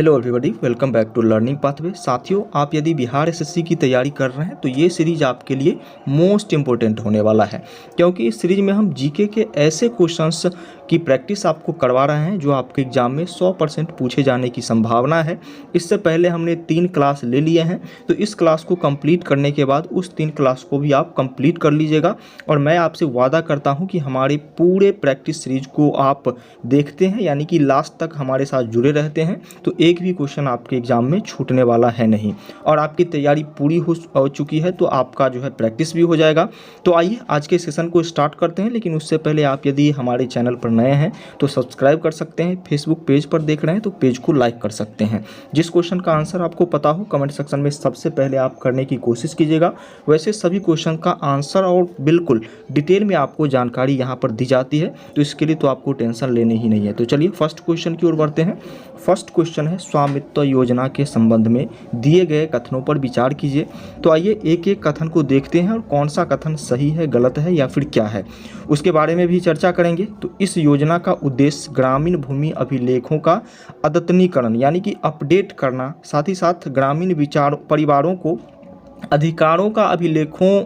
Hello everybody, welcome back to learning pathway. साथियों, आप यदि बिहार एसएससी की तैयारी कर रहे हैं तो ये सीरीज आपके लिए मोस्ट इम्पोर्टेंट होने वाला है, क्योंकि इस सीरीज में हम जीके के ऐसे क्वेश्चंस की प्रैक्टिस आपको करवा रहे हैं जो आपके एग्जाम में 100% पूछे जाने की संभावना है। इससे पहले हमने 3 क्लास ले लिए हैं, तो इस क्लास को कंप्लीट करने के बाद उस 3 क्लास को भी आप कंप्लीट कर लीजिएगा। और मैं आपसे वादा करता हूँ कि हमारे पूरे प्रैक्टिस सीरीज को आप देखते हैं, यानी कि लास्ट तक हमारे साथ जुड़े रहते हैं, तो एक भी क्वेश्चन आपके एग्जाम में छूटने वाला है नहीं। और आपकी तैयारी पूरी हो चुकी है तो आपका जो है प्रैक्टिस भी हो जाएगा। तो आइए आज के सेशन को स्टार्ट करते हैं, लेकिन उससे पहले आप यदि हमारे चैनल पर नए हैं तो सब्सक्राइब कर सकते हैं। फेसबुक पेज पर देख रहे हैं तो पेज को लाइक कर सकते हैं। जिस क्वेश्चन का आंसर आपको पता हो कमेंट सेक्शन में सबसे पहले आप करने की कोशिश कीजिएगा। वैसे सभी क्वेश्चन का आंसर और बिल्कुल डिटेल में आपको जानकारी यहाँ पर दी जाती है, तो इसके लिए तो आपको टेंशन लेनी ही नहीं है। तो चलिए फर्स्ट क्वेश्चन की ओर बढ़ते हैं। फर्स्ट क्वेश्चन है, स्वामित्व योजना के संबंध में दिए गए कथनों पर विचार कीजिए। तो आइए एक एक कथन को देखते हैं और कौन सा कथन सही है, गलत है या फिर क्या है, उसके बारे में भी चर्चा करेंगे। तो इस योजना का उद्देश्य ग्रामीण भूमि अभिलेखों का अद्यतनीकरण यानी कि अपडेट करना, साथ ही साथ ग्रामीण परिवारों को अधिकारों का अभिलेखों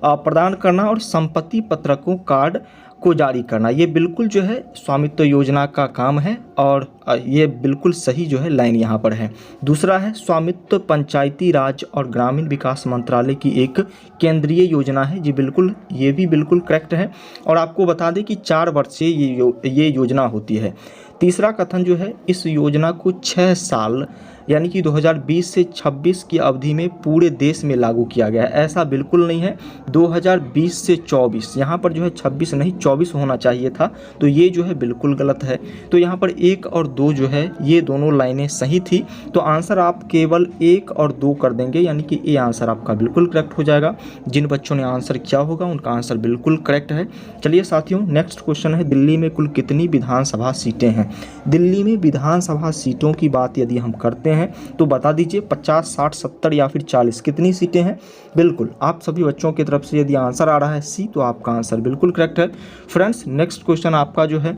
प्रदान करना और संपत्ति पत्रकों कार्ड को जारी करना। ये बिल्कुल जो है स्वामित्व योजना का काम है और ये बिल्कुल सही जो है लाइन यहाँ पर है। दूसरा है, स्वामित्व पंचायती राज और ग्रामीण विकास मंत्रालय की एक केंद्रीय योजना है। जी बिल्कुल, ये भी बिल्कुल करेक्ट है। और आपको बता दें कि 4 वर्ष से ये योजना होती है। तीसरा कथन जो है, इस योजना को 6 साल यानी कि 2020 से 26 की अवधि में पूरे देश में लागू किया गया है। ऐसा बिल्कुल नहीं है, 2020 से 24, यहाँ पर जो है 26 नहीं 24 होना चाहिए था, तो ये जो है बिल्कुल गलत है। तो यहाँ पर 1 और 2 जो है ये दोनों लाइनें सही थी, तो आंसर आप केवल 1 और 2 कर देंगे, यानी कि ये आंसर आपका बिल्कुल करेक्ट हो जाएगा। जिन बच्चों ने आंसर किया होगा उनका आंसर बिल्कुल करेक्ट है। चलिए साथियों, नेक्स्ट क्वेश्चन है, दिल्ली में कुल कितनी विधानसभा सीटें हैं? दिल्ली में विधानसभा सीटों की बात यदि हम करते हैं तो बता दीजिए 50, 60, 70 या फिर 40 कितनी सीटें हैं? बिल्कुल, आप सभी बच्चों की तरफ से यदि आंसर आ रहा है सी, तो आपका आंसर बिल्कुल करेक्ट है। फ्रेंड्स, नेक्स्ट क्वेश्चन आपका जो है,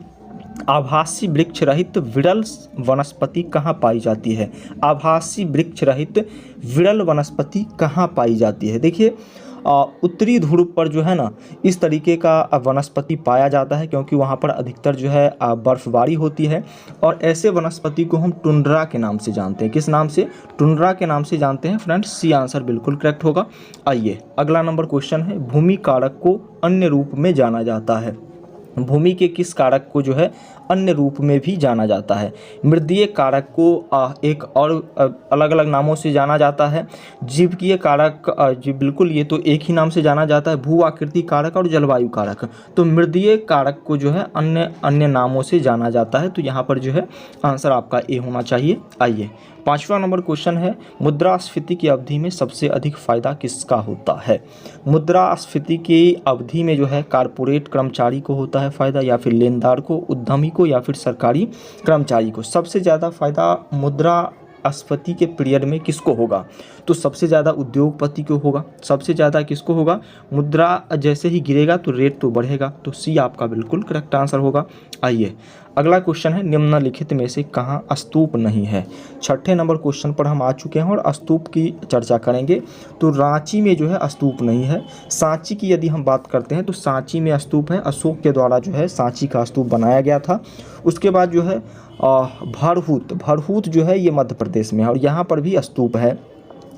आभासी वृक्ष रहित विरल वनस्पति कहाँ पाई जाती है? आभासी वृक्ष रहित विरल वनस्पति कहाँ पाई जाती है? देखिए, उत्तरी ध्रुव पर जो है ना इस तरीके का वनस्पति पाया जाता है, क्योंकि वहाँ पर अधिकतर जो है बर्फबारी होती है। और ऐसे वनस्पति को हम टुंड्रा के नाम से जानते हैं। किस नाम से? टुंड्रा के नाम से जानते हैं। फ्रेंड्स, सी आंसर बिल्कुल करेक्ट होगा। आइए अगला नंबर क्वेश्चन है, भूमि कारक को अन्य रूप में जाना जाता है? भूमि के किस कारक को जो है अन्य रूप में भी जाना जाता है? मृदीय कारक को एक और अलग अलग नामों से जाना जाता है। जीवकीय कारक जी बिल्कुल, ये तो एक ही नाम से जाना जाता है, भू आकृति कारक और जलवायु कारक। तो मृदीय कारक को जो है अन्य नामों से जाना जाता है। तो यहाँ पर जो है आंसर आपका ए होना चाहिए। आइए 5वां नंबर क्वेश्चन है, मुद्रास्फीति की अवधि में सबसे अधिक फायदा किसका होता है? मुद्रास्फीति की अवधि में जो है कारपोरेट कर्मचारी को होता है फायदा, या फिर लेनदार को, उद्यमी को, या फिर सरकारी कर्मचारी को? सबसे ज़्यादा फायदा मुद्रास्फीति के पीरियड में किसको होगा? तो सबसे ज़्यादा उद्योगपति को होगा। सबसे ज़्यादा किसको होगा? मुद्रा जैसे ही गिरेगा तो रेट तो बढ़ेगा। तो सी आपका बिल्कुल करेक्ट आंसर होगा। आइए अगला क्वेश्चन है, निम्नलिखित में से कहाँ स्तूप नहीं है? 6ठे नंबर क्वेश्चन पर हम आ चुके हैं और स्तूप की चर्चा करेंगे। तो रांची में जो है स्तूप नहीं है। सांची की यदि हम बात करते हैं तो सांची में स्तूप है, अशोक के द्वारा जो है सांची का स्तूप बनाया गया था। उसके बाद जो है भरहूत जो है ये मध्य प्रदेश में है और यहाँ पर भी स्तूप है।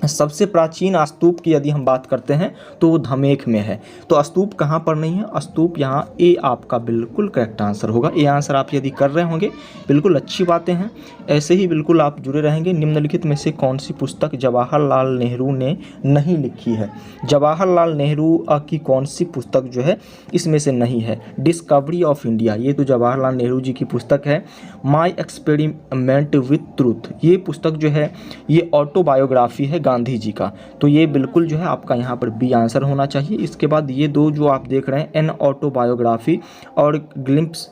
सबसे प्राचीन स्तूप की यदि हम बात करते हैं तो वो धमेख में है। तो स्तूप कहाँ पर नहीं है? स्तूप यहाँ ए आपका बिल्कुल करेक्ट आंसर होगा। ए आंसर आप यदि कर रहे होंगे बिल्कुल अच्छी बातें हैं, ऐसे ही बिल्कुल आप जुड़े रहेंगे। निम्नलिखित में से कौन सी पुस्तक जवाहरलाल नेहरू ने नहीं लिखी है? जवाहरलाल नेहरू की कौन सी पुस्तक जो है इसमें से नहीं है? डिस्कवरी ऑफ इंडिया, ये तो जवाहरलाल नेहरू जी की पुस्तक है। माई एक्सपेरिमेंट विथ ट्रूथ, ये पुस्तक जो है ये ऑटोबायोग्राफी है गांधी जी का। तो ये बिल्कुल जो है आपका यहाँ पर बी आंसर होना चाहिए। इसके बाद ये दो जो आप देख रहे हैं, एन ऑटोबायोग्राफी और glimpse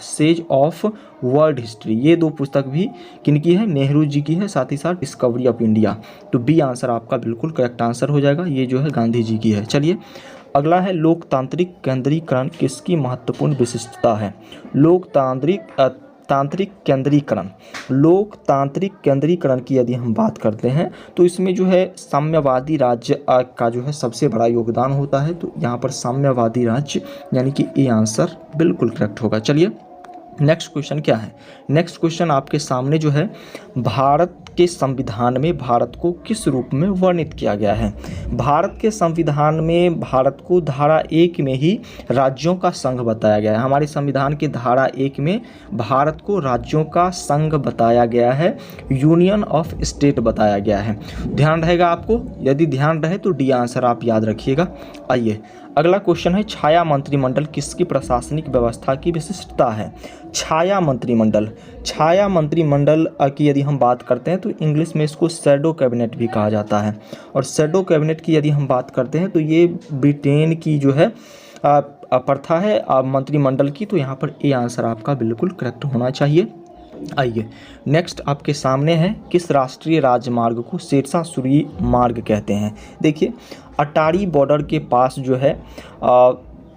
sage of world history, ये 2 पुस्तक भी किनकी है? नेहरू जी की है। साथ ही साथ डिस्कवरी ऑफ इंडिया, तो बी आंसर आपका बिल्कुल करेक्ट आंसर हो जाएगा। ये जो है गांधी जी की है। चलिए अगला है, लोकतांत्रिक केंद्रीकरण किसकी महत्वपूर्ण विशिष्टता है? लोकतांत्रिक लोकतांत्रिक केंद्रीकरण, लोकतांत्रिक केंद्रीकरण की यदि हम बात करते हैं तो इसमें जो है साम्यवादी राज्य का जो है सबसे बड़ा योगदान होता है। तो यहाँ पर साम्यवादी राज्य यानी कि ए आंसर बिल्कुल करेक्ट होगा। चलिए नेक्स्ट क्वेश्चन क्या है। नेक्स्ट क्वेश्चन आपके सामने जो है, भारत के संविधान में भारत को किस रूप में वर्णित किया गया है। भारत के संविधान में भारत को धारा 1 में ही राज्यों का संघ बताया गया है। हमारे संविधान के धारा 1 में भारत को राज्यों का संघ बताया गया है, यूनियन ऑफ स्टेट बताया गया है। ध्यान रहेगा आपको, यदि ध्यान रहे तो डी आंसर आप याद रखिएगा। आइए अगला क्वेश्चन है, छाया मंत्रिमंडल किसकी प्रशासनिक व्यवस्था की विशिष्टता है। छाया मंत्रिमंडल, छाया मंत्रिमंडल की यदि हम बात करते हैं तो इंग्लिश में इसको शैडो कैबिनेट भी कहा जाता है। और शैडो कैबिनेट की यदि हम बात करते हैं तो ये ब्रिटेन की जो है प्रथा है मंत्रिमंडल की। तो यहाँ पर ए आंसर आपका बिल्कुल करेक्ट होना चाहिए। आइए नेक्स्ट आपके सामने है, किस राष्ट्रीय राजमार्ग को शेरशाह सूरी मार्ग कहते हैं। देखिए अटारी बॉर्डर के पास जो है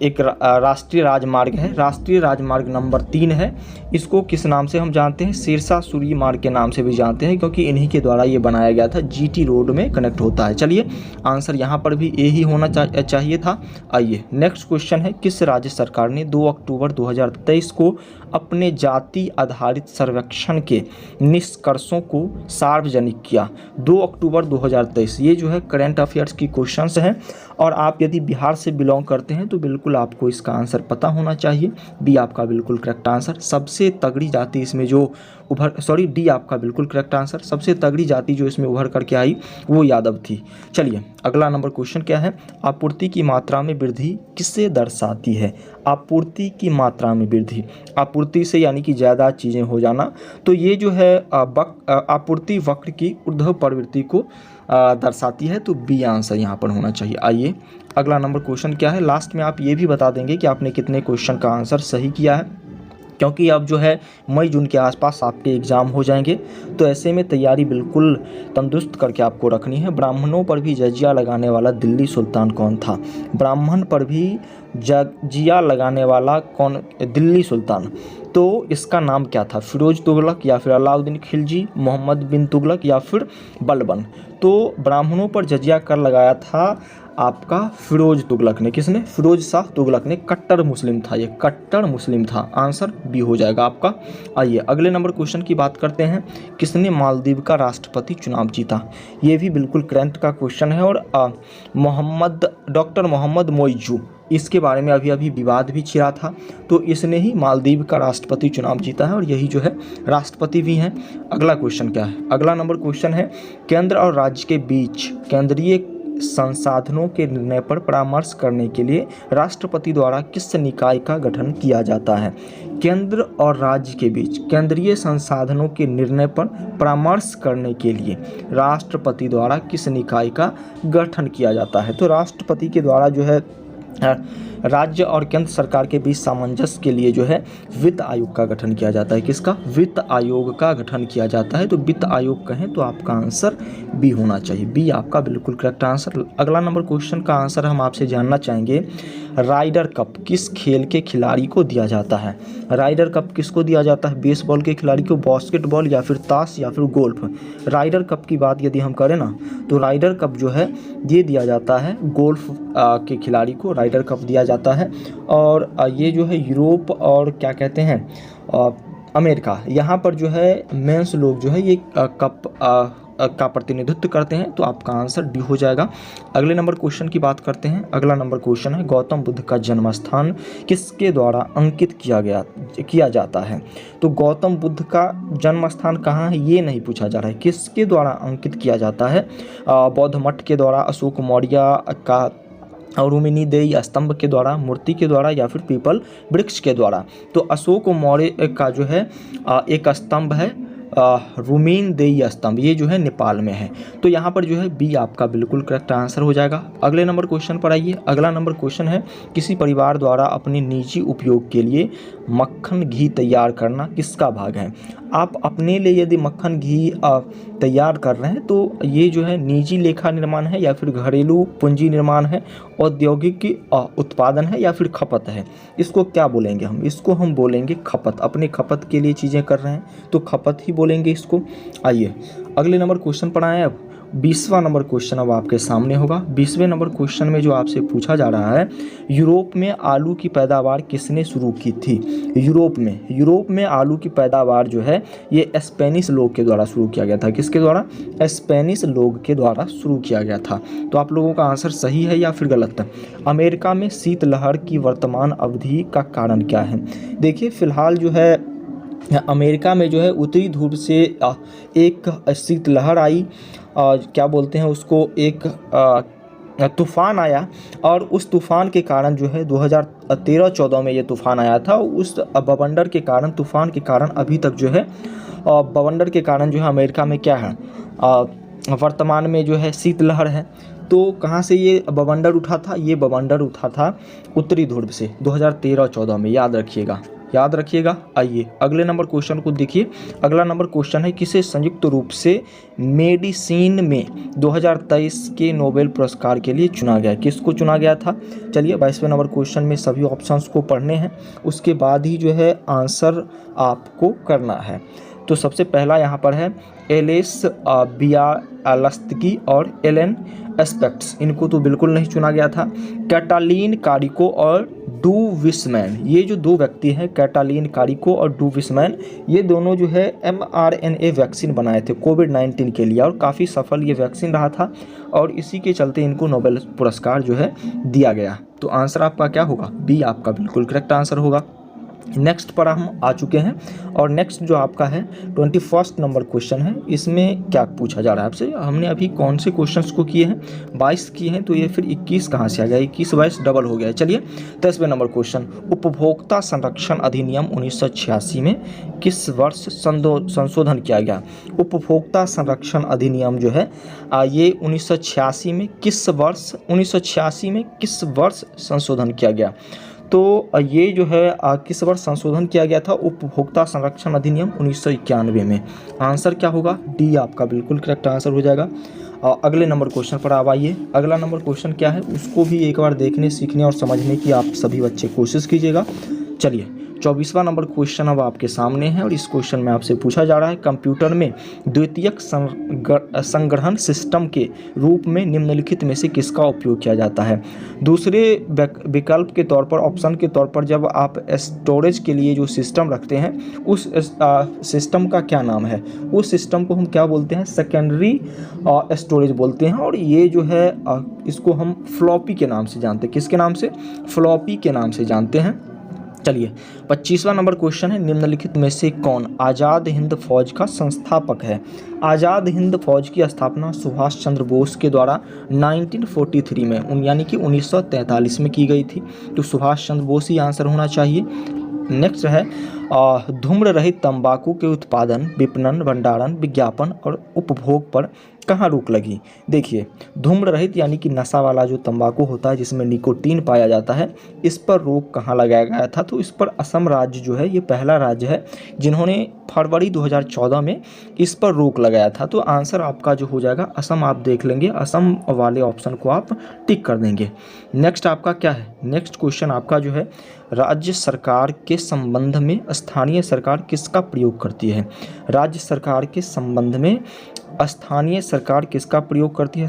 एक राष्ट्रीय राजमार्ग है, राष्ट्रीय राजमार्ग नंबर 3 है। इसको किस नाम से हम जानते हैं, शेरशाह सूरी मार्ग के नाम से भी जानते हैं, क्योंकि इन्हीं के द्वारा ये बनाया गया था, जीटी रोड में कनेक्ट होता है। चलिए आंसर यहाँ पर भी ए ही होना चाहिए था। आइए नेक्स्ट क्वेश्चन है, किस राज्य सरकार ने 2 अक्टूबर 2023 को अपने जाति आधारित सर्वेक्षण के निष्कर्षों को सार्वजनिक किया। 2 अक्टूबर 2023, ये जो है करंट अफेयर्स की क्वेश्चंस हैं और आप यदि बिहार से बिलोंग करते हैं तो बिल्कुल आपको इसका आंसर पता होना चाहिए। बी आपका बिल्कुल करेक्ट आंसर। सबसे तगड़ी जाति इसमें जो डी आपका बिल्कुल करेक्ट आंसर। सबसे तगड़ी जाति जो इसमें उभर करके आई वो यादव थी। चलिए अगला नंबर क्वेश्चन क्या है, आपूर्ति की मात्रा में वृद्धि किससे दर्शाती है। आपूर्ति की मात्रा में वृद्धि, आपूर्ति से यानी कि ज़्यादा चीज़ें हो जाना, तो ये जो है आपूर्ति वक्र की ऊर्ध्व प्रवृत्ति को दर्शाती है। तो बी आंसर यहाँ पर होना चाहिए। आइए अगला नंबर क्वेश्चन क्या है, लास्ट में आप ये भी बता देंगे कि आपने कितने क्वेश्चन का आंसर सही किया है, क्योंकि अब जो है मई जून के आसपास आपके एग्ज़ाम हो जाएंगे। तो ऐसे में तैयारी बिल्कुल तंदुरुस्त करके आपको रखनी है। ब्राह्मणों पर भी जजिया लगाने वाला दिल्ली सुल्तान कौन था। ब्राह्मण पर भी जजिया लगाने वाला कौन, दिल्ली सुल्तान, तो इसका नाम क्या था, फिरोज तुगलक या फिर अलाउद्दीन खिलजी, मोहम्मद बिन तुगलक या फिर बलबन। तो ब्राह्मणों पर जजिया कर लगाया था आपका फिरोज तुगलक ने। किसने, फिरोज शाह तुगलक ने। कट्टर मुस्लिम था, ये कट्टर मुस्लिम था। आंसर बी हो जाएगा आपका। आइए अगले नंबर क्वेश्चन की बात करते हैं, किसने मालदीव का राष्ट्रपति चुनाव जीता। ये भी बिल्कुल करंट का क्वेश्चन है और डॉक्टर मोहम्मद मोइजू, इसके बारे में अभी विवाद भी छिड़ा था। तो इसने ही मालदीव का राष्ट्रपति चुनाव जीता है और यही जो है राष्ट्रपति भी हैं। अगला क्वेश्चन क्या है, अगला नंबर क्वेश्चन है, केंद्र और राज्य के बीच केंद्रीय संसाधनों के निर्णय पर परामर्श करने के लिए राष्ट्रपति द्वारा किस निकाय का गठन किया जाता है। केंद्र और राज्य के बीच केंद्रीय संसाधनों के निर्णय पर परामर्श करने के लिए राष्ट्रपति द्वारा किस निकाय का गठन किया जाता है। तो राष्ट्रपति के द्वारा जो है राज्य और केंद्र सरकार के बीच सामंजस्य के लिए जो है वित्त आयोग का गठन किया जाता है। किसका, वित्त आयोग का गठन किया जाता है। तो वित्त आयोग कहें तो आपका आंसर बी होना चाहिए। बी आपका बिल्कुल करेक्ट आंसर। अगला नंबर क्वेश्चन का आंसर हम आपसे जानना चाहेंगे, राइडर कप किस खेल के खिलाड़ी को दिया जाता है। राइडर कप किसको दिया जाता है, बेसबॉल के खिलाड़ी को, बास्केटबॉल या फिर ताश या फिर गोल्फ। राइडर कप की बात यदि हम करें ना तो राइडर कप जो है ये दिया जाता है गोल्फ के खिलाड़ी को राइडर कप दिया जाता है। और ये जो है यूरोप और क्या कहते हैं अमेरिका, यहाँ पर जो है मेंस लोग जो है ये कप का प्रतिनिधित्व करते हैं। तो आपका आंसर डी हो जाएगा। अगले नंबर क्वेश्चन की बात करते हैं। अगला नंबर क्वेश्चन है, गौतम बुद्ध का जन्म स्थान किसके द्वारा अंकित किया जाता है। तो गौतम बुद्ध का जन्म स्थान कहाँ है ये नहीं पूछा जा रहा है, किसके द्वारा अंकित किया जाता है। बौद्ध मठ के द्वारा, अशोक मौर्य का और रुक्मिणी देई स्तंभ के द्वारा, मूर्ति के द्वारा या फिर पीपल वृक्ष के द्वारा। तो अशोक मौर्य का जो है एक स्तंभ है रुक्मिणी देई स्तंभ, ये जो है नेपाल में है। तो यहाँ पर जो है बी आपका बिल्कुल करेक्ट आंसर हो जाएगा। अगले नंबर क्वेश्चन पर आइए। अगला नंबर क्वेश्चन है, किसी परिवार द्वारा अपने निजी उपयोग के लिए मक्खन घी तैयार करना किसका भाग है। आप अपने लिए यदि मक्खन घी तैयार कर रहे हैं तो ये जो है निजी लेखा निर्माण है या फिर घरेलू पूंजी निर्माण है, औद्योगिक उत्पादन है या फिर खपत है। इसको क्या बोलेंगे हम? इसको हम बोलेंगे खपत। अपने खपत के लिए चीज़ें कर रहे हैं तो खपत ही बोलेंगे इसको। आइए अगले नंबर क्वेश्चन पर आए। अब 20वां नंबर क्वेश्चन अब आपके सामने होगा। 20वें नंबर क्वेश्चन में जो आपसे पूछा जा रहा है, यूरोप में आलू की पैदावार किसने शुरू की थी? यूरोप में आलू की पैदावार जो है ये स्पेनिश लोग के द्वारा शुरू किया गया था। किसके द्वारा? स्पेनिश लोग के द्वारा शुरू किया गया था। तो आप लोगों का आंसर सही है या फिर गलत? अमेरिका में शीतलहर की वर्तमान अवधि का कारण क्या है? देखिए फिलहाल जो है अमेरिका में जो है उत्तरी ध्रुव से एक शीतलहर आई, क्या बोलते हैं उसको, एक तूफ़ान आया और उस तूफ़ान के कारण जो है 2013-14 में ये तूफ़ान आया था। उस बवंडर के कारण, तूफ़ान के कारण अभी तक जो है बवंडर के कारण जो है अमेरिका में क्या है, वर्तमान में जो है शीतलहर है। तो कहाँ से ये बवंडर उठा था? ये बवंडर उठा था उत्तरी ध्रुव से 2013-14 में, याद रखिएगा। आइए अगले नंबर क्वेश्चन को देखिए। अगला नंबर क्वेश्चन है, किसे संयुक्त रूप से मेडिसिन में 2023 के नोबेल पुरस्कार के लिए चुना गया? किसको चुना गया था? चलिए 22वें नंबर क्वेश्चन में सभी ऑप्शंस को पढ़ने हैं, उसके बाद ही जो है आंसर आपको करना है। तो सबसे पहला यहाँ पर है एलिस बियालस्की और एलन एस्पेक्ट्स, इनको तो बिल्कुल नहीं चुना गया था। कैटालीन कारिको और डू विस्मैन, ये जो दो व्यक्ति हैं कैटालीन कारिको और डू विस्मैन, ये दोनों जो है mRNA वैक्सीन बनाए थे कोविड-19 के लिए और काफ़ी सफल ये वैक्सीन रहा था और इसी के चलते इनको नोबेल पुरस्कार जो है दिया गया। तो आंसर आपका क्या होगा? बी आपका बिल्कुल करेक्ट आंसर होगा। नेक्स्ट पर हम आ चुके हैं और नेक्स्ट जो आपका है 21 नंबर क्वेश्चन है। इसमें क्या पूछा जा रहा है आपसे? हमने अभी कौन से क्वेश्चंस को किए हैं? 22 किए हैं, तो ये फिर 21 कहाँ से आ गया? 21-22 डबल हो गया। चलिए 23वें नंबर क्वेश्चन, उपभोक्ता संरक्षण अधिनियम 1986 में किस वर्ष संशोधन किया गया? उपभोक्ता संरक्षण अधिनियम जो है ये 1986 में किस वर्ष संशोधन किया गया? तो ये जो है किस वर्ष संशोधन किया गया था? उपभोक्ता संरक्षण अधिनियम 1991 में। आंसर क्या होगा? डी आपका बिल्कुल करेक्ट आंसर हो जाएगा। अगले नंबर क्वेश्चन पर आप आइए। अगला नंबर क्वेश्चन क्या है उसको भी एक बार देखने, सीखने और समझने की आप सभी बच्चे कोशिश कीजिएगा। चलिए 24वां नंबर क्वेश्चन अब आपके सामने है और इस क्वेश्चन में आपसे पूछा जा रहा है, कंप्यूटर में द्वितीयक संग्रहण सिस्टम के रूप में निम्नलिखित में से किसका उपयोग किया जाता है? दूसरे विकल्प के तौर पर, ऑप्शन के तौर पर, जब आप स्टोरेज के लिए जो सिस्टम रखते हैं उस सिस्टम का क्या नाम है? उस सिस्टम को हम क्या बोलते हैं? सेकेंडरी स्टोरेज बोलते हैं और ये जो है इसको हम फ्लॉपी के नाम से जानते हैं। किसके नाम से? फ्लॉपी के नाम से जानते हैं। चलिए 25वां नंबर क्वेश्चन है, निम्नलिखित में से कौन आज़ाद हिंद फौज का संस्थापक है? आज़ाद हिंद फौज की स्थापना सुभाष चंद्र बोस के द्वारा 1943 में यानी कि 1943 में की गई थी। तो सुभाष चंद्र बोस ही आंसर होना चाहिए। नेक्स्ट है धूम्र रहित तंबाकू के उत्पादन, विपणन, भंडारण, विज्ञापन और उपभोग पर कहाँ रोक लगी? देखिए धूम्र रहित यानी कि नशा वाला जो तंबाकू होता है जिसमें निकोटीन पाया जाता है, इस पर रोक कहाँ लगाया गया था? तो इस पर असम राज्य जो है ये पहला राज्य है जिन्होंने फरवरी 2014 में इस पर रोक लगाया था। तो आंसर आपका जो हो जाएगा असम, आप देख लेंगे असम वाले ऑप्शन को आप टिक कर देंगे। नेक्स्ट आपका क्या है? नेक्स्ट क्वेश्चन आपका जो है, राज्य सरकार के संबंध में स्थानीय सरकार किसका प्रयोग करती है? राज्य सरकार के संबंध में स्थानीय सरकार किसका प्रयोग करती है?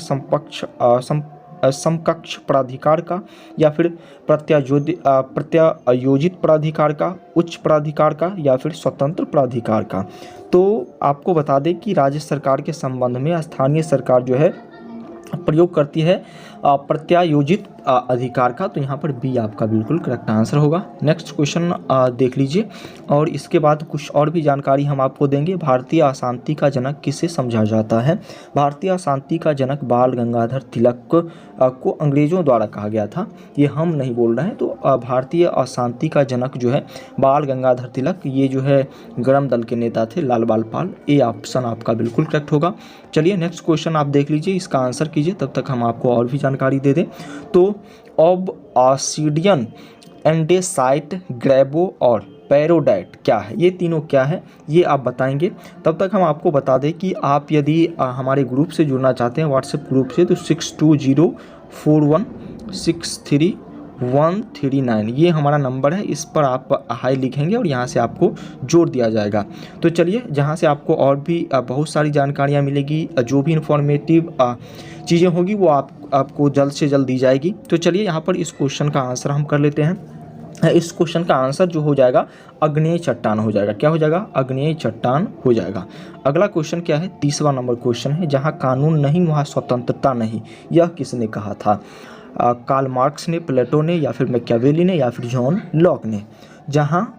समकक्ष प्राधिकार का या फिर प्रत्यायोजित प्राधिकार का, उच्च प्राधिकार का या फिर स्वतंत्र प्राधिकार का? तो आपको बता दें कि राज्य सरकार के संबंध में स्थानीय सरकार जो है प्रयोग करती है प्रत्यायोजित अधिकार का। तो यहाँ पर बी आपका बिल्कुल करेक्ट आंसर होगा। नेक्स्ट क्वेश्चन देख लीजिए और इसके बाद कुछ और भी जानकारी हम आपको देंगे। भारतीय अशांति का जनक किसे समझा जाता है? भारतीय अशांति का जनक बाल गंगाधर तिलक को अंग्रेजों द्वारा कहा गया था, ये हम नहीं बोल रहे हैं। तो भारतीय अशांति का जनक जो है बाल गंगाधर तिलक, ये जो है गरम दल के नेता थे लाल बाल पाल। ए ऑप्शन आपका बिल्कुल करेक्ट होगा। चलिए नेक्स्ट क्वेश्चन आप देख लीजिए, इसका आंसर कीजिए, तब तक हम आपको और भी जानकारी दे दें। तो ऑब्सिडियन, एंडेसाइट, ग्रेबो और पैरोडाइट क्या है, ये तीनों क्या है ये आप बताएंगे। तब तक हम आपको बता दें कि आप यदि हमारे ग्रुप से जुड़ना चाहते हैं व्हाट्सएप ग्रुप से, तो 6204163139 ये हमारा नंबर है, इस पर आप हाई लिखेंगे और यहाँ से आपको जोड़ दिया जाएगा। तो चलिए, जहाँ से आपको और भी बहुत सारी जानकारियाँ मिलेगी, जो भी इंफॉर्मेटिव चीज़ें होगी वो आपको जल्द से जल्द दी जाएगी। तो चलिए यहाँ पर इस क्वेश्चन का आंसर हम कर लेते हैं। इस क्वेश्चन का आंसर जो हो जाएगा आग्नेय चट्टान हो जाएगा। क्या हो जाएगा? आग्नेय चट्टान हो जाएगा। अगला क्वेश्चन क्या है? 30वां नंबर क्वेश्चन है, जहाँ कानून नहीं वहाँ स्वतंत्रता नहीं, यह किसने कहा था? कार्ल मार्क्स ने, प्लेटो ने, या फिर मैकियावेली ने, या फिर जॉन लॉक ने? जहाँ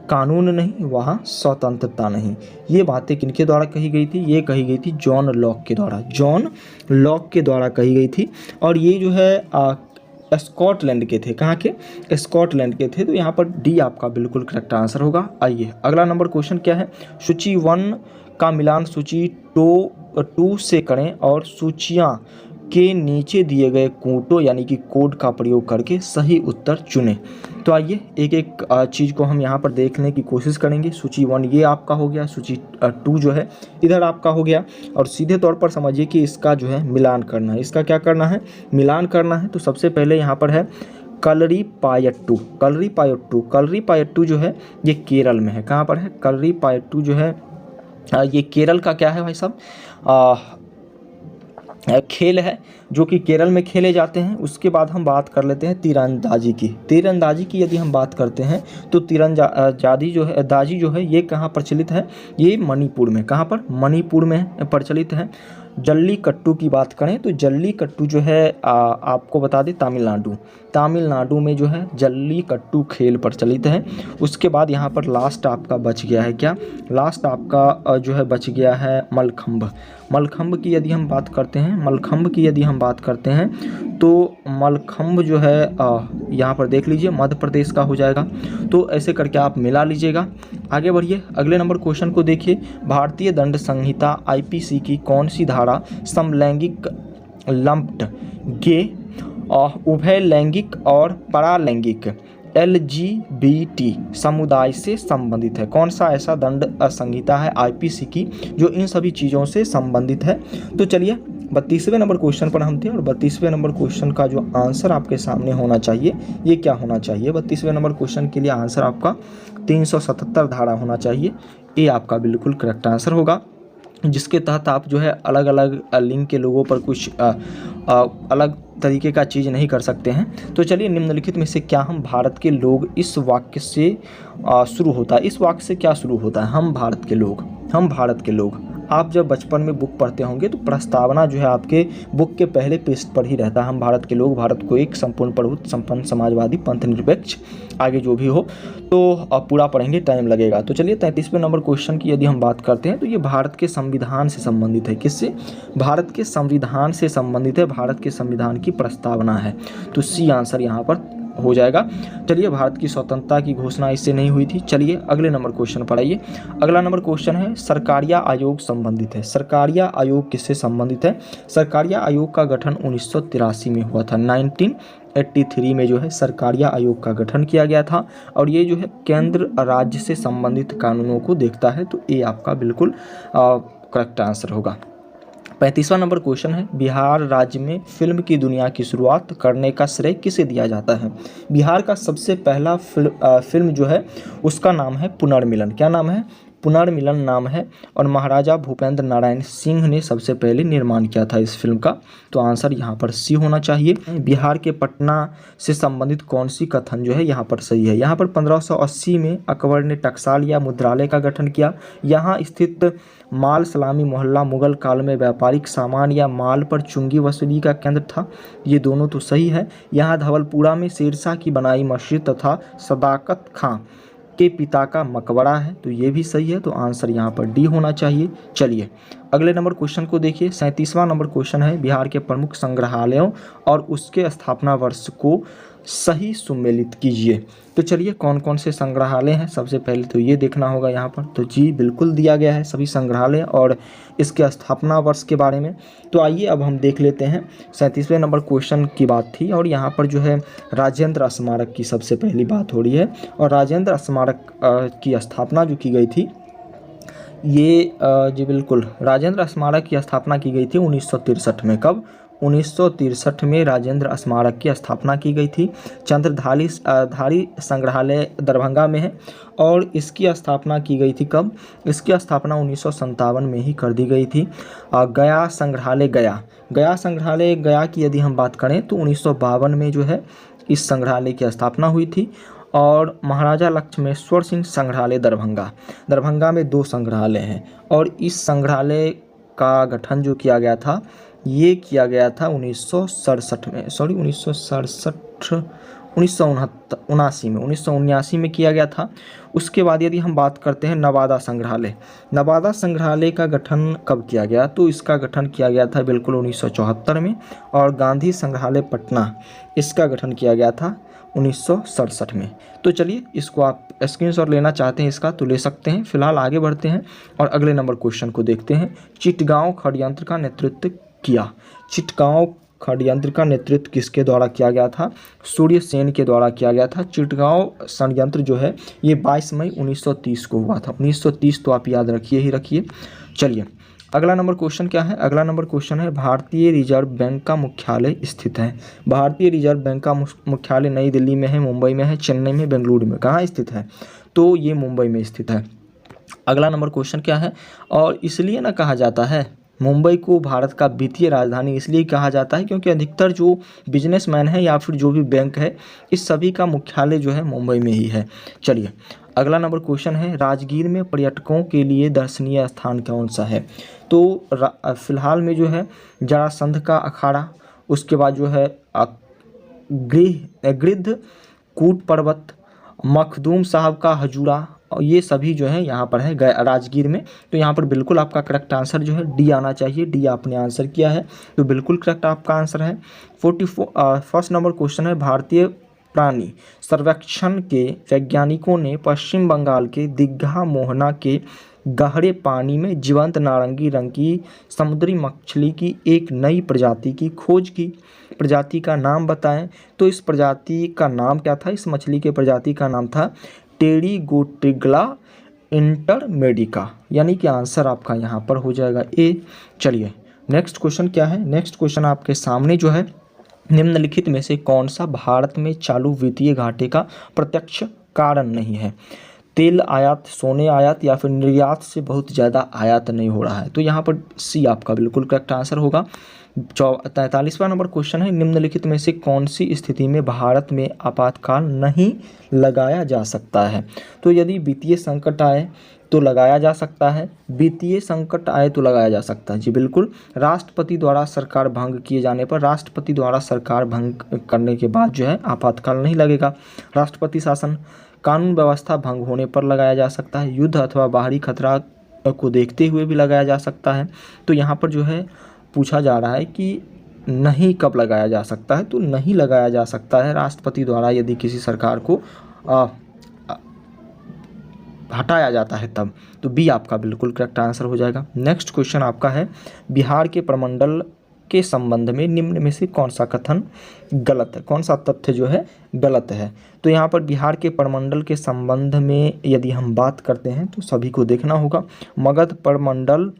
कानून नहीं वहाँ स्वतंत्रता नहीं, ये बातें किनके द्वारा कही गई थी? ये कही गई थी जॉन लॉक के द्वारा, जॉन लॉक के द्वारा कही गई थी। और ये जो है स्कॉटलैंड के थे। कहाँ के? स्कॉटलैंड के थे। तो यहाँ पर डी आपका बिल्कुल करेक्ट आंसर होगा। आइए अगला नंबर क्वेश्चन क्या है? सूची 1 का मिलान सूची 2 से करें और सूचियाँ के नीचे दिए गए कोटों यानी कि कोड का प्रयोग करके सही उत्तर चुनें। तो आइए एक एक चीज़ को हम यहाँ पर देखने की कोशिश करेंगे। सूची 1 ये आपका हो गया, सूची 2 जो है इधर आपका हो गया। और सीधे तौर पर समझिए कि इसका जो है मिलान करना है। इसका क्या करना है? मिलान करना है। तो सबसे पहले यहाँ पर है कलरीपायट्टू। कलरीपायट्टू जो है ये केरल में है। कहाँ पर है? कलरीपायट्टू जो है ये केरल का क्या है भाई साहब? खेल है जो कि केरल में खेले जाते हैं। उसके बाद हम बात कर लेते हैं तीरंदाजी की। तीरंदाजी की यदि हम बात करते हैं तो तीरंदाजी जो है ये कहाँ प्रचलित है? ये मणिपुर में। कहाँ पर? मणिपुर में प्रचलित है। जल्लीकट्टू की बात करें तो जल्लीकट्टू जो है आपको बता दें तमिलनाडु में जो है जल्लीकट्टू खेल प्रचलित है। उसके बाद यहाँ पर लास्ट आपका बच गया है क्या? लास्ट आपका जो है बच गया है मलखम्ब की यदि हम बात करते हैं तो मलखम्ब जो है यहाँ पर देख लीजिए मध्य प्रदेश का हो जाएगा। तो ऐसे करके आप मिला लीजिएगा। आगे बढ़िए, अगले नंबर क्वेश्चन को देखिए। भारतीय दंड संहिता IPC की कौन सी धारा समलैंगिक, लंप्ड, गे, उभय लैंगिक और परालैंगिक LGBT समुदाय से संबंधित है? कौन सा ऐसा दंड संहिता है IPC की जो इन सभी चीज़ों से संबंधित है? तो चलिए 32वें नंबर क्वेश्चन पर हम थे और 32वें नंबर क्वेश्चन का जो आंसर आपके सामने होना चाहिए ये क्या होना चाहिए? 32वें नंबर क्वेश्चन के लिए आंसर आपका 377 धारा होना चाहिए। ये आपका बिल्कुल करेक्ट आंसर होगा, जिसके तहत आप जो है अलग अलग लिंग के लोगों पर कुछ अलग तरीके का चीज़ नहीं कर सकते हैं। तो चलिए निम्नलिखित में से क्या हम भारत के लोग इस वाक्य से शुरू होता है? इस वाक्य से क्या शुरू होता है? हम भारत के लोग। आप जब बचपन में बुक पढ़ते होंगे तो प्रस्तावना जो है आपके बुक के पहले पृष्ठ पर ही रहता है। हम भारत के लोग, भारत को एक संपूर्ण प्रभुत्व संपन्न समाजवादी पंथ निरपेक्ष, आगे जो भी हो तो पूरा पढ़ेंगे, टाइम लगेगा। तो चलिए 33वें नंबर क्वेश्चन की यदि हम बात करते हैं तो ये भारत के संविधान से संबंधित है। किससे? भारत के संविधान से संबंधित है। भारत के संविधान की प्रस्तावना है। तो सी आंसर यहाँ पर हो जाएगा। चलिए, भारत की स्वतंत्रता की घोषणा इससे नहीं हुई थी। चलिए अगले नंबर क्वेश्चन पर आइए। अगला नंबर क्वेश्चन है सरकारिया आयोग संबंधित है। सरकारिया आयोग किससे संबंधित है? सरकारिया आयोग का गठन 1983 में हुआ था। 1983 में जो है सरकारिया आयोग का गठन किया गया था और ये जो है केंद्र राज्य से संबंधित कानूनों को देखता है। तो ये आपका बिल्कुल करेक्ट आंसर होगा। 35वां नंबर क्वेश्चन है बिहार राज्य में फिल्म की दुनिया की शुरुआत करने का श्रेय किसे दिया जाता है? बिहार का सबसे पहला फिल्म जो है उसका नाम है पुनर्मिलन। क्या नाम है? पुनर्मिलन नाम है। और महाराजा भूपेंद्र नारायण सिंह ने सबसे पहले निर्माण किया था इस फिल्म का। तो आंसर यहाँ पर सी होना चाहिए। बिहार के पटना से संबंधित कौन सी कथन जो है यहाँ पर सही है? यहाँ पर 1580 में अकबर ने टकसाल या मुद्रालय का गठन किया। यहाँ स्थित माल सलामी मोहल्ला मुगल काल में व्यापारिक सामान या माल पर चुंगी वसूली का केंद्र था। ये दोनों तो सही है। यहाँ धवलपुरा में शेरशाह की बनाई मस्जिद तथा सदाकत खां के पिता का मकबरा है। तो ये भी सही है। तो आंसर यहाँ पर डी होना चाहिए। चलिए अगले नंबर क्वेश्चन को देखिए, 37वां नंबर क्वेश्चन है, बिहार के प्रमुख संग्रहालयों और उसके स्थापना वर्ष को सही सुमेलित कीजिए। तो चलिए कौन कौन से संग्रहालय हैं, सबसे पहले तो ये देखना होगा यहाँ पर। तो जी बिल्कुल दिया गया है सभी संग्रहालय और इसके स्थापना वर्ष के बारे में। तो आइए अब हम देख लेते हैं। 37वें नंबर क्वेश्चन की बात थी और यहाँ पर जो है राजेंद्र स्मारक की सबसे पहली बात हो रही है। और राजेंद्र स्मारक की स्थापना जो की गई थी, ये जी बिल्कुल राजेंद्र स्मारक की स्थापना की गई थी 1963 में। कब? 1963 में राजेंद्र स्मारक की स्थापना की गई थी। चंद्रधारी संग्रहालय दरभंगा में है और इसकी स्थापना की गई थी कब? इसकी स्थापना 1957 में ही कर दी गई थी। गया संग्रहालय गया की यदि हम बात करें तो 1952 में जो है इस संग्रहालय की स्थापना हुई थी। और महाराजा लक्ष्मेश्वर सिंह संग्रहालय दरभंगा में 2 संग्रहालय हैं और इस संग्रहालय का गठन जो किया गया था, ये किया गया था 1979 में किया गया था। उसके बाद यदि हम बात करते हैं नवादा संग्रहालय का गठन कब किया गया? तो इसका गठन किया गया था बिल्कुल 1974 में। और गांधी संग्रहालय पटना, इसका गठन किया गया था 1967 में। तो चलिए इसको आप स्क्रीनशॉट लेना चाहते हैं इसका तो ले सकते हैं। फिलहाल आगे बढ़ते हैं और अगले नंबर क्वेश्चन को देखते हैं। चिटगांव षड्यंत्र का नेतृत्व किया। चिटगांव षड्यंत्र का नेतृत्व किसके द्वारा किया गया था? सूर्य सेन के द्वारा किया गया था। चिटगांव षड्यंत्र जो है ये 22 मई 1930 को हुआ था। 1930 तो आप याद रखिए। चलिए अगला नंबर क्वेश्चन क्या है? अगला नंबर क्वेश्चन है, भारतीय रिजर्व बैंक का मुख्यालय स्थित है। भारतीय रिजर्व बैंक का मुख्यालय नई दिल्ली में है, मुंबई में है, चेन्नई में, बेंगलुरु में। कहाँ स्थित है? तो ये मुंबई में स्थित है। अगला नंबर क्वेश्चन क्या है? और इसलिए ना कहा जाता है मुंबई को भारत का वित्तीय राजधानी इसलिए कहा जाता है क्योंकि अधिकतर जो बिजनेसमैन है या फिर जो भी बैंक है, इस सभी का मुख्यालय जो है मुंबई में ही है। चलिए अगला नंबर क्वेश्चन है, राजगीर में पर्यटकों के लिए दर्शनीय स्थान कौन सा है? तो फिलहाल में जो है जरासंध का अखाड़ा, उसके बाद जो है गृध्र कूट पर्वत, मखदूम साहब का हजूरा, और ये सभी जो है यहाँ पर है राजगीर में। तो यहाँ पर बिल्कुल आपका करेक्ट आंसर जो है डी आना चाहिए। डी आपने आंसर किया है तो बिल्कुल करेक्ट आपका आंसर है। 44 नंबर क्वेश्चन है, भारतीय प्राणी सर्वेक्षण के वैज्ञानिकों ने पश्चिम बंगाल के दीघा मोहना के गहरे पानी में जीवंत नारंगी रंग की समुद्री मछली की एक नई प्रजाति की खोज की। प्रजाति का नाम बताएं। तो इस प्रजाति का नाम क्या था? इस मछली के प्रजाति का नाम था टेरिगोटिग्ला इंटरमेडिका, यानी कि आंसर आपका यहाँ पर हो जाएगा ए। चलिए नेक्स्ट क्वेश्चन क्या है? नेक्स्ट क्वेश्चन आपके सामने जो है, निम्नलिखित में से कौन सा भारत में चालू वित्तीय घाटे का प्रत्यक्ष कारण नहीं है? तेल आयात, सोने आयात या फिर निर्यात से बहुत ज़्यादा आयात नहीं हो रहा है। तो यहाँ पर सी आपका बिल्कुल करेक्ट आंसर होगा। 43वां नंबर क्वेश्चन है, निम्नलिखित में से कौन सी स्थिति में भारत में आपातकाल नहीं लगाया जा सकता है? तो यदि वित्तीय संकट आए तो लगाया जा सकता है, वित्तीय संकट आए तो लगाया जा सकता है। जी बिल्कुल। राष्ट्रपति द्वारा सरकार भंग किए जाने पर, राष्ट्रपति द्वारा सरकार भंग करने के बाद जो है आपातकाल नहीं लगेगा। राष्ट्रपति शासन, कानून व्यवस्था भंग होने पर लगाया जा सकता है, युद्ध अथवा बाहरी खतरा को देखते हुए भी लगाया जा सकता है। तो यहाँ पर जो है पूछा जा रहा है कि नहीं कब लगाया जा सकता है? तो नहीं लगाया जा सकता है राष्ट्रपति द्वारा यदि किसी सरकार को हटाया जाता है तब। तो बी आपका बिल्कुल करेक्ट आंसर हो जाएगा। नेक्स्ट क्वेश्चन आपका है, बिहार के प्रमंडल के संबंध में निम्न में से कौन सा कथन गलत है? कौन सा तथ्य जो है गलत है? तो यहाँ पर बिहार के प्रमंडल के संबंध में यदि हम बात करते हैं तो सभी को देखना होगा। मगध प्रमंडल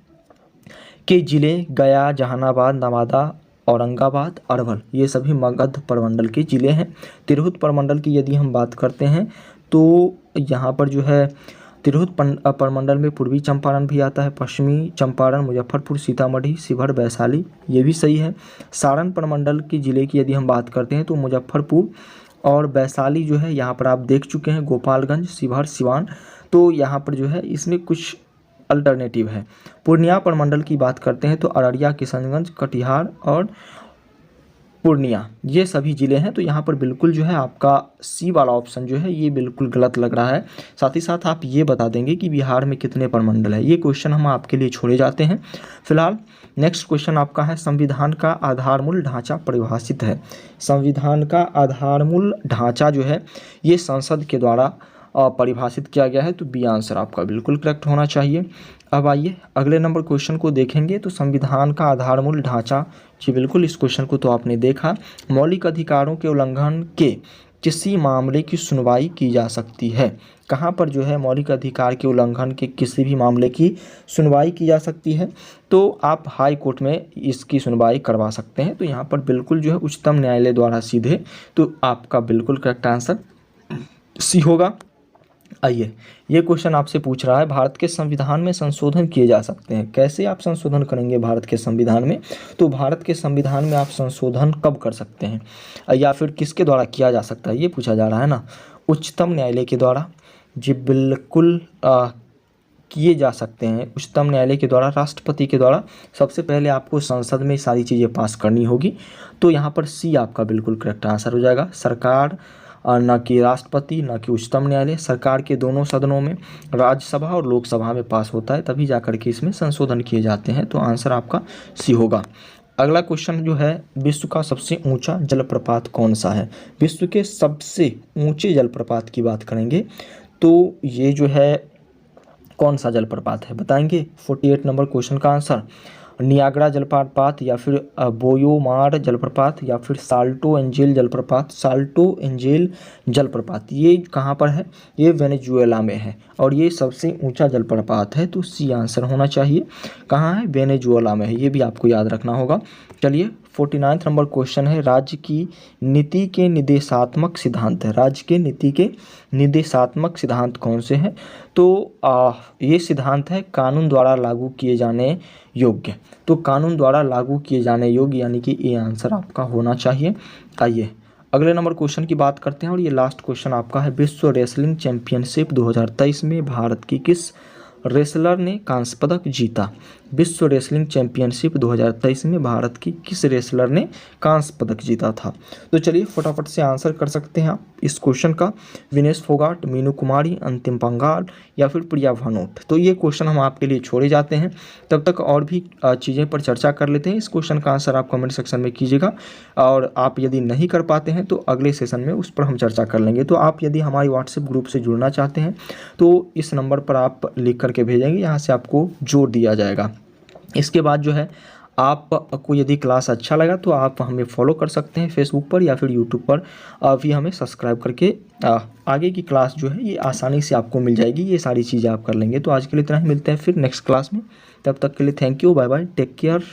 के जिले गया, जहानाबाद, नवादा, औरंगाबाद, अरवल, ये सभी मगध प्रमंडल के जिले हैं। तिरहुत प्रमंडल की यदि हम बात करते हैं तो यहाँ पर जो है तिरहुत प्रमंडल में पूर्वी चंपारण भी आता है, पश्चिमी चंपारण, मुजफ्फरपुर, सीतामढ़ी, शिवहर, वैशाली, ये भी सही है। सारण प्रमंडल की ज़िले की यदि हम बात करते हैं तो मुजफ्फरपुर और वैशाली जो है यहाँ पर आप देख चुके हैं, गोपालगंज, शिवहर, सिवान, तो यहाँ पर जो है इसमें कुछ अल्टरनेटिव है। पूर्णिया प्रमंडल की बात करते हैं तो अररिया, किशनगंज, कटिहार और पूर्णिया, ये सभी ज़िले हैं। तो यहाँ पर बिल्कुल जो है आपका सी वाला ऑप्शन जो है ये बिल्कुल गलत लग रहा है। साथ ही साथ आप ये बता देंगे कि बिहार में कितने प्रमंडल है। ये क्वेश्चन हम आपके लिए छोड़े जाते हैं। फिलहाल नेक्स्ट क्वेश्चन आपका है, संविधान का आधारमूल ढांचा परिभाषित है। संविधान का आधारमूल ढांचा जो है ये संसद के द्वारा परिभाषित किया गया है। तो बी आंसर आपका बिल्कुल करेक्ट होना चाहिए। अब आइए अगले नंबर क्वेश्चन को देखेंगे। तो संविधान का आधारमूल ढांचा, जी बिल्कुल, इस क्वेश्चन को तो आपने देखा। मौलिक अधिकारों के उल्लंघन के किसी मामले की सुनवाई की जा सकती है। कहाँ पर जो है मौलिक अधिकार के उल्लंघन के किसी भी मामले की सुनवाई की जा सकती है? तो आप हाई कोर्ट में इसकी सुनवाई करवा सकते हैं। तो यहाँ पर बिल्कुल जो है उच्चतम न्यायालय द्वारा सीधे, तो आपका बिल्कुल करेक्ट आंसर सी होगा। आइए, ये क्वेश्चन आपसे पूछ रहा है, भारत के संविधान में संशोधन किए जा सकते हैं। कैसे आप संशोधन करेंगे भारत के संविधान में? तो भारत के संविधान में आप संशोधन कब कर सकते हैं या फिर किसके द्वारा किया जा सकता है, ये पूछा जा रहा है ना। उच्चतम न्यायालय के द्वारा, जी बिल्कुल किए जा सकते हैं। उच्चतम न्यायालय के द्वारा, राष्ट्रपति के द्वारा। सबसे पहले आपको संसद में सारी चीज़ें पास करनी होगी। तो यहाँ पर सी आपका बिल्कुल करेक्ट आंसर हो जाएगा। सरकार, न कि राष्ट्रपति, न कि उच्चतम न्यायालय, सरकार के दोनों सदनों में, राज्यसभा और लोकसभा में पास होता है, तभी जाकर के इसमें संशोधन किए जाते हैं। तो आंसर आपका सी होगा। अगला क्वेश्चन जो है, विश्व का सबसे ऊंचा जलप्रपात कौन सा है? विश्व के सबसे ऊंचे जलप्रपात की बात करेंगे तो ये जो है कौन सा जलप्रपात है, बताएंगे? 48 नंबर क्वेश्चन का आंसर नियाग्रा जलप्रपात, या फिर बोयोमार जलप्रपात, या फिर साल्टो एंजेल जलप्रपात। साल्टो एंजेल जलप्रपात ये कहाँ पर है? ये वेनेजुएला में है और ये सबसे ऊंचा जलप्रपात है। तो सी आंसर होना चाहिए। कहाँ है? वेनेजुएला में है, ये भी आपको याद रखना होगा। चलिए 49 नंबर क्वेश्चन है, राज्य की नीति के निर्देशात्मक सिद्धांत है। राज्य के नीति के निर्देशात्मक सिद्धांत कौन से हैं? तो ये सिद्धांत है कानून द्वारा लागू किए जाने योग्य। तो कानून द्वारा लागू किए जाने योग्य, यानी कि ये आंसर आपका होना चाहिए। आइए अगले नंबर क्वेश्चन की बात करते हैं और ये लास्ट क्वेश्चन आपका है, विश्व रेसलिंग चैंपियनशिप 2023 में भारत की किस रेसलर ने कांस्य पदक जीता? विश्व रेसलिंग चैंपियनशिप 2023 में भारत की किस रेसलर ने कांस्य पदक जीता था? तो चलिए फटाफट से आंसर कर सकते हैं आप इस क्वेश्चन का। विनेश फोगाट, मीनू कुमारी, अंतिम पंगाल, या फिर प्रिया भानोट। तो ये क्वेश्चन हम आपके लिए छोड़े जाते हैं। तब तक और भी चीज़ें पर चर्चा कर लेते हैं। इस क्वेश्चन का आंसर आप कमेंट सेक्शन में कीजिएगा और आप यदि नहीं कर पाते हैं तो अगले सेशन में उस पर हम चर्चा कर लेंगे। तो आप यदि हमारी व्हाट्सएप ग्रुप से जुड़ना चाहते हैं तो इस नंबर पर आप लिख करके भेजेंगे, यहाँ से आपको जोड़ दिया जाएगा। इसके बाद जो है आपको यदि क्लास अच्छा लगा तो आप हमें फॉलो कर सकते हैं फेसबुक पर या फिर यूट्यूब पर। भी हमें सब्सक्राइब करके आगे की क्लास जो है ये आसानी से आपको मिल जाएगी। ये सारी चीज़ें आप कर लेंगे। तो आज के लिए इतना ही, मिलते हैं फिर नेक्स्ट क्लास में। तब तक के लिए thank you, bye bye, take care.